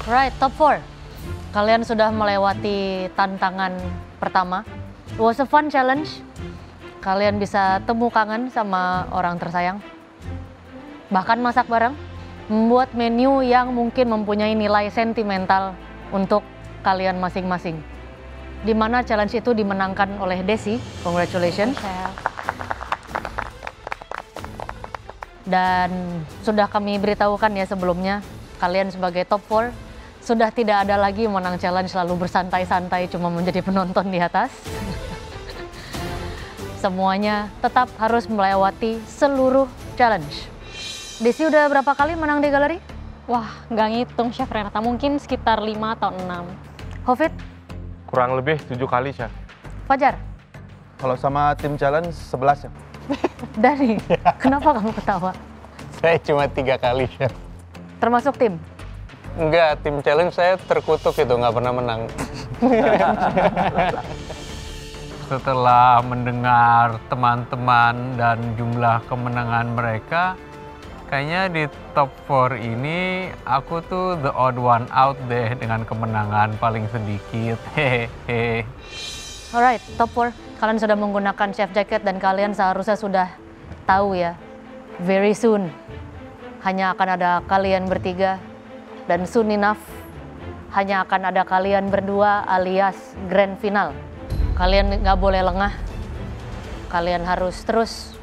Right, top 4. Kalian sudah melewati tantangan pertama. It was a fun challenge. Kalian bisa temu kangen sama orang tersayang. Bahkan masak bareng. Membuat menu yang mungkin mempunyai nilai sentimental untuk kalian masing-masing. Di mana challenge itu dimenangkan oleh Desi. Congratulations. Dan sudah kami beritahukan ya sebelumnya, kalian sebagai top 4 sudah tidak ada lagi menang challenge lalu bersantai-santai cuma menjadi penonton di atas. Semuanya tetap harus melewati seluruh challenge. Desi udah berapa kali menang di galeri? Wah, nggak ngitung Chef Renata, mungkin sekitar 5 atau 6. Hovit? Kurang lebih 7 kali, Chef. Fajar? Kalau sama tim challenge 11 ya. Dani, kenapa kamu ketawa? Saya cuma 3 kali, Chef. Termasuk tim? Enggak, tim challenge saya terkutuk itu, nggak pernah menang. Setelah mendengar teman-teman dan jumlah kemenangan mereka, kayaknya di top 4 ini aku tuh the odd one out deh dengan kemenangan paling sedikit. Hehehe. Alright, top 4. Kalian sudah menggunakan chef jacket dan kalian seharusnya sudah tahu ya. Very soon, hanya akan ada kalian bertiga. Dan soon enough, hanya akan ada kalian berdua alias grand final. Kalian nggak boleh lengah. Kalian harus terus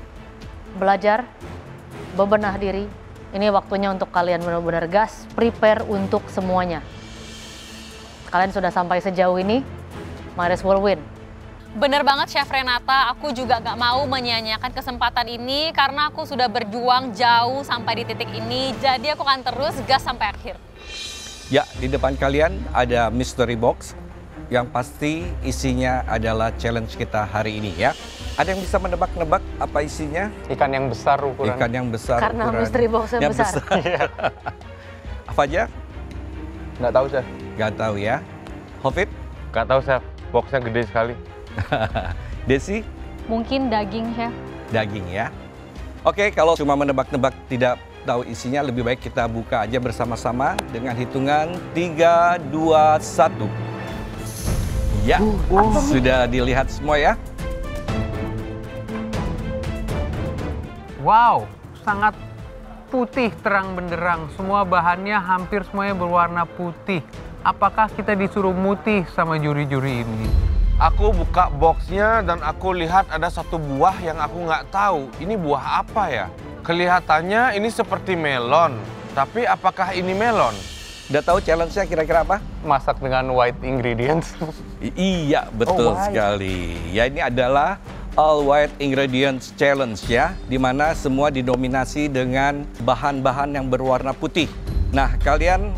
belajar, bebenah diri. Ini waktunya untuk kalian benar-benar gas, prepare untuk semuanya. Kalian sudah sampai sejauh ini, might as well win. Bener banget Chef Renata, aku juga gak mau menyia-nyiakan kesempatan ini karena aku sudah berjuang jauh sampai di titik ini. Jadi aku akan terus gas sampai akhir. Ya, di depan kalian ada mystery box yang pasti isinya adalah challenge kita hari ini ya. Ada yang bisa menebak-nebak apa isinya? Ikan yang besar ukuran. Ikan yang besar Karena ukuran. mystery box yang besar. Apa aja? Nggak tahu, Chef. Nggak tahu ya. Hovit? Nggak tahu, Chef. Boxnya gede sekali. Desi? Mungkin daging Chef. Daging ya. Oke, kalau cuma menebak-nebak tidak tahu isinya, lebih baik kita buka aja bersama-sama dengan hitungan 3, 2, 1. Ya, sudah dilihat semua ya? Wow, sangat putih terang benderang. Semua bahannya hampir semuanya berwarna putih. Apakah kita disuruh mutih sama juri-juri ini? Aku buka boxnya dan aku lihat ada satu buah yang aku nggak tahu. Ini buah apa ya? Kelihatannya ini seperti melon. Tapi apakah ini melon? Udah tahu challenge-nya kira-kira apa? Masak dengan white ingredients. Iya, betul sekali. Ya, ini adalah All White Ingredients Challenge ya, di mana semua didominasi dengan bahan-bahan yang berwarna putih. Nah, kalian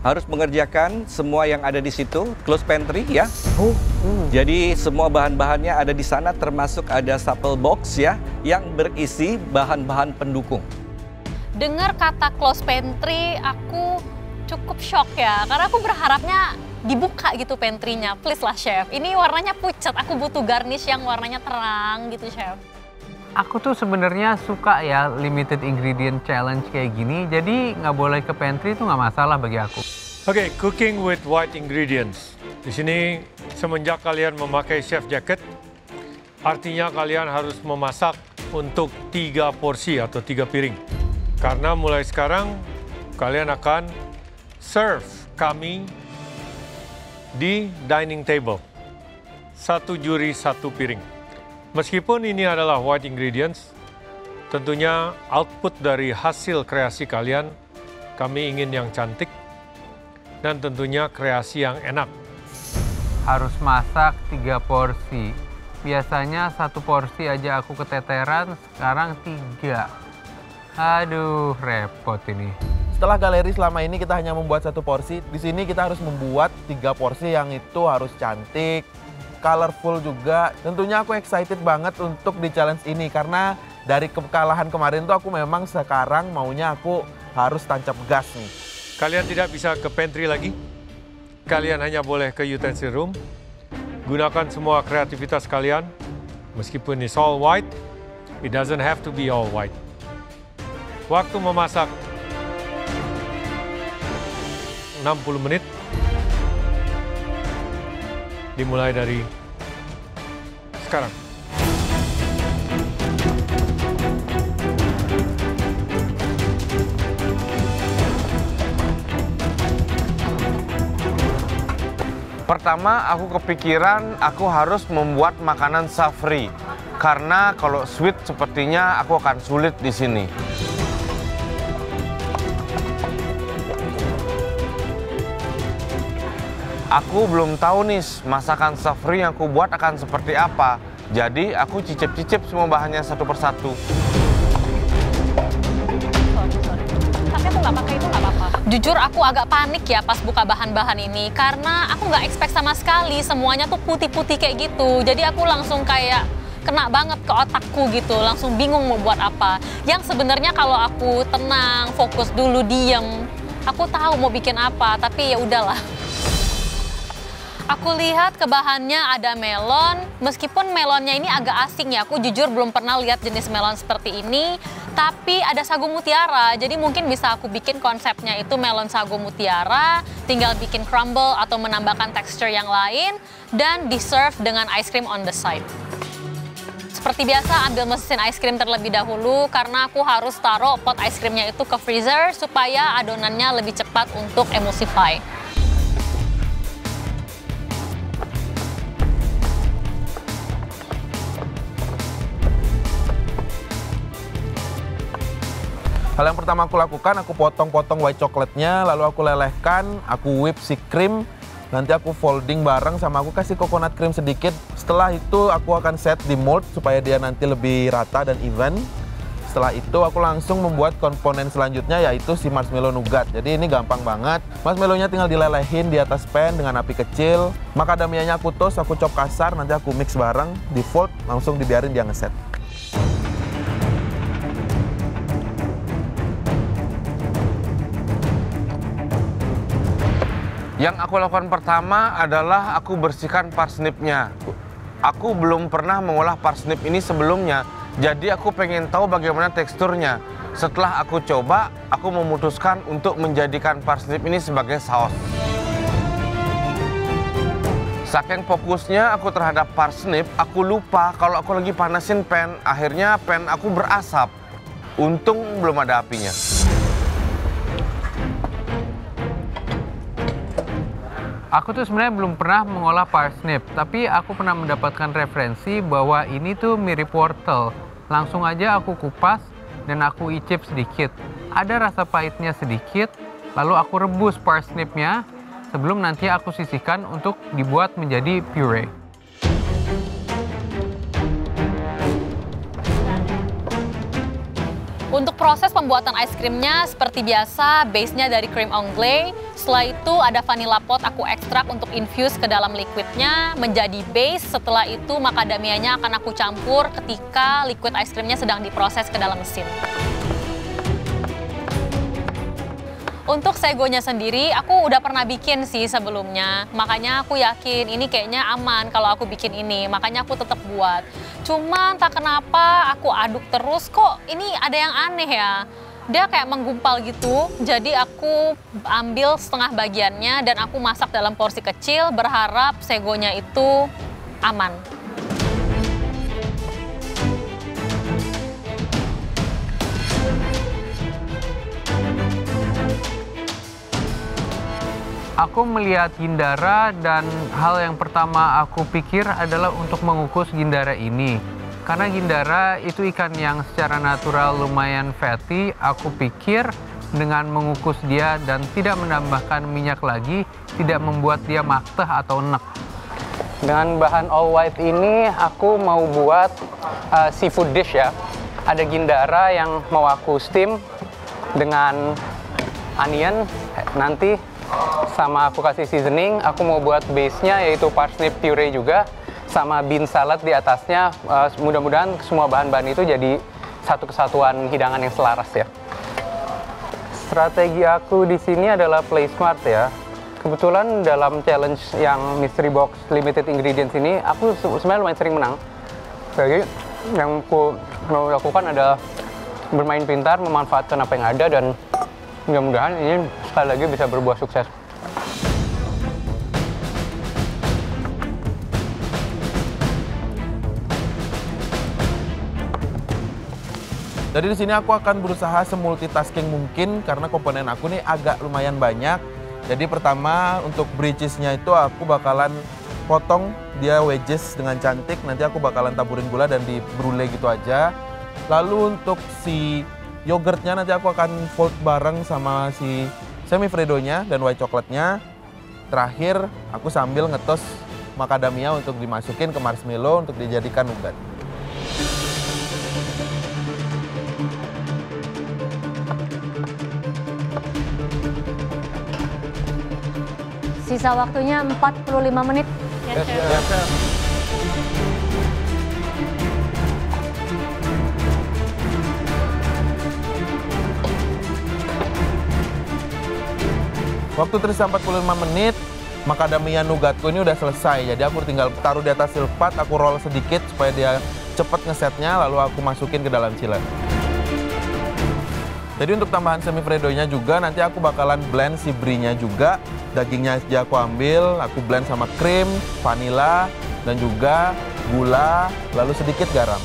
harus mengerjakan semua yang ada di situ, close pantry ya. Jadi semua bahan-bahannya ada di sana, termasuk ada supple box ya, yang berisi bahan-bahan pendukung. Dengar kata close pantry, aku cukup shock ya, karena aku berharapnya dibuka gitu pantry-nya. Please lah Chef, ini warnanya pucat, aku butuh garnish yang warnanya terang gitu Chef. Aku tuh sebenarnya suka ya limited ingredient challenge kayak gini, jadi nggak boleh ke pantry itu nggak masalah bagi aku. Oke, cooking with white ingredients. Di sini semenjak kalian memakai chef jacket, artinya kalian harus memasak untuk 3 porsi atau 3 piring. Karena mulai sekarang kalian akan serve kami di dining table. 1 juri 1 piring. Meskipun ini adalah white ingredients, tentunya output dari hasil kreasi kalian, kami ingin yang cantik dan tentunya kreasi yang enak. Harus masak 3 porsi. Biasanya 1 porsi aja aku keteteran, sekarang 3. Aduh, repot ini. Setelah galeri selama ini kita hanya membuat 1 porsi, di sini kita harus membuat 3 porsi yang itu harus cantik, colorful juga. Tentunya aku excited banget untuk di challenge ini karena dari kekalahan kemarin tuh aku memang sekarang maunya aku harus tancap gas nih. Kalian tidak bisa ke pantry lagi. Kalian hanya boleh ke utensil room. Gunakan semua kreativitas kalian. Meskipun it's all white, it doesn't have to be all white. Waktu memasak 60 menit. Dimulai dari sekarang. Pertama, aku kepikiran aku harus membuat makanan savory. Karena kalau sweet sepertinya aku akan sulit di sini. Aku belum tahu nih masakan savory yang aku buat akan seperti apa. Jadi aku cicip-cicip semua bahannya satu persatu. Tapi aku nggak pakai itu nggak apa-apa. Jujur aku agak panik ya pas buka bahan-bahan ini karena aku nggak expect sama sekali semuanya tuh putih-putih kayak gitu. Jadi aku langsung kayak kena banget ke otakku gitu, langsung bingung mau buat apa. Yang sebenarnya kalau aku tenang, fokus dulu, diem, aku tahu mau bikin apa, tapi ya udahlah. Aku lihat ke bahannya ada melon, meskipun melonnya ini agak asing ya, aku jujur belum pernah lihat jenis melon seperti ini, tapi ada sagu mutiara, jadi mungkin bisa aku bikin konsepnya itu melon sagu mutiara, tinggal bikin crumble atau menambahkan tekstur yang lain, dan di-serve dengan ice cream on the side. Seperti biasa, ambil mesin ice cream terlebih dahulu, karena aku harus taruh pot ice creamnya itu ke freezer, supaya adonannya lebih cepat untuk emulsify. Hal yang pertama aku lakukan, aku potong-potong white coklatnya, lalu aku lelehkan, aku whip si krim, nanti aku folding bareng sama aku kasih coconut cream sedikit. Setelah itu aku akan set di mold supaya dia nanti lebih rata dan even. Setelah itu aku langsung membuat komponen selanjutnya yaitu si marshmallow nougat. Jadi ini gampang banget. Marshmallownya tinggal dilelehin di atas pan dengan api kecil. Macadamianya aku toast, aku chop kasar, nanti aku mix bareng, di fold, langsung dibiarin dia ngeset. Yang aku lakukan pertama adalah aku bersihkan parsnipnya. Aku belum pernah mengolah parsnip ini sebelumnya, jadi aku pengen tahu bagaimana teksturnya. Setelah aku coba, aku memutuskan untuk menjadikan parsnip ini sebagai saus. Saking fokusnya aku terhadap parsnip, aku lupa kalau aku lagi panasin pan. Akhirnya pan aku berasap. Untung belum ada apinya. Aku tuh sebenarnya belum pernah mengolah parsnip, tapi aku pernah mendapatkan referensi bahwa ini tuh mirip wortel. Langsung aja aku kupas dan aku icip sedikit. Ada rasa pahitnya sedikit, lalu aku rebus parsnipnya sebelum nanti aku sisihkan untuk dibuat menjadi puree. Untuk proses pembuatan ice creamnya seperti biasa, base-nya dari cream anglaise. Setelah itu ada vanilla pot aku ekstrak untuk infuse ke dalam liquidnya menjadi base. Setelah itu macadamianya akan aku campur ketika liquid ice creamnya sedang diproses ke dalam mesin. Untuk sagonya sendiri, aku udah pernah bikin sih sebelumnya. Makanya aku yakin ini kayaknya aman kalau aku bikin ini. Makanya aku tetap buat. Cuman tak kenapa aku aduk terus kok ini ada yang aneh ya. Dia kayak menggumpal gitu. Jadi aku ambil setengah bagiannya dan aku masak dalam porsi kecil berharap sagonya itu aman. Aku melihat Gindara dan hal yang pertama aku pikir adalah untuk mengukus Gindara ini. Karena Gindara itu ikan yang secara natural lumayan fatty, aku pikir dengan mengukus dia dan tidak menambahkan minyak lagi, tidak membuat dia makteh atau enek. Dengan bahan all white ini aku mau buat seafood dish ya. Ada Gindara yang mau aku steam dengan onion nanti. Sama aku kasih seasoning, aku mau buat base-nya yaitu parsnip puree juga, sama bean salad di atasnya. Mudah-mudahan semua bahan-bahan itu jadi satu kesatuan hidangan yang selaras ya. Strategi aku di sini adalah play smart ya. Kebetulan dalam challenge yang mystery box limited ingredients ini, aku sebenarnya lumayan sering menang. Jadi yang aku mau lakukan adalah bermain pintar, memanfaatkan apa yang ada, dan mudah-mudahan ini sekali lagi bisa berbuah sukses. Jadi di sini aku akan berusaha semultitasking mungkin karena komponen aku nih agak lumayan banyak. Jadi pertama untuk brie cheese-nya itu aku bakalan potong dia wedges dengan cantik. Nanti aku bakalan taburin gula dan di brulee gitu aja. Lalu untuk si yogurtnya nanti aku akan fold bareng sama si semifreddo-nya dan white coklatnya. Terakhir aku sambil ngetos macadamia untuk dimasukin ke marshmallow untuk dijadikan nougat. Sisa waktunya 45 menit. Ya, Chef. Waktu tersisa 45 menit, macadamia nougatku ini udah selesai. Jadi aku tinggal taruh di atas silpat, aku roll sedikit supaya dia cepet ngesetnya, lalu aku masukin ke dalam chiller. Jadi untuk tambahan semifreddo-nya juga, nanti aku bakalan blend si brie-nya juga. Dagingnya aja aku ambil, aku blend sama krim, vanila, dan juga gula, lalu sedikit garam.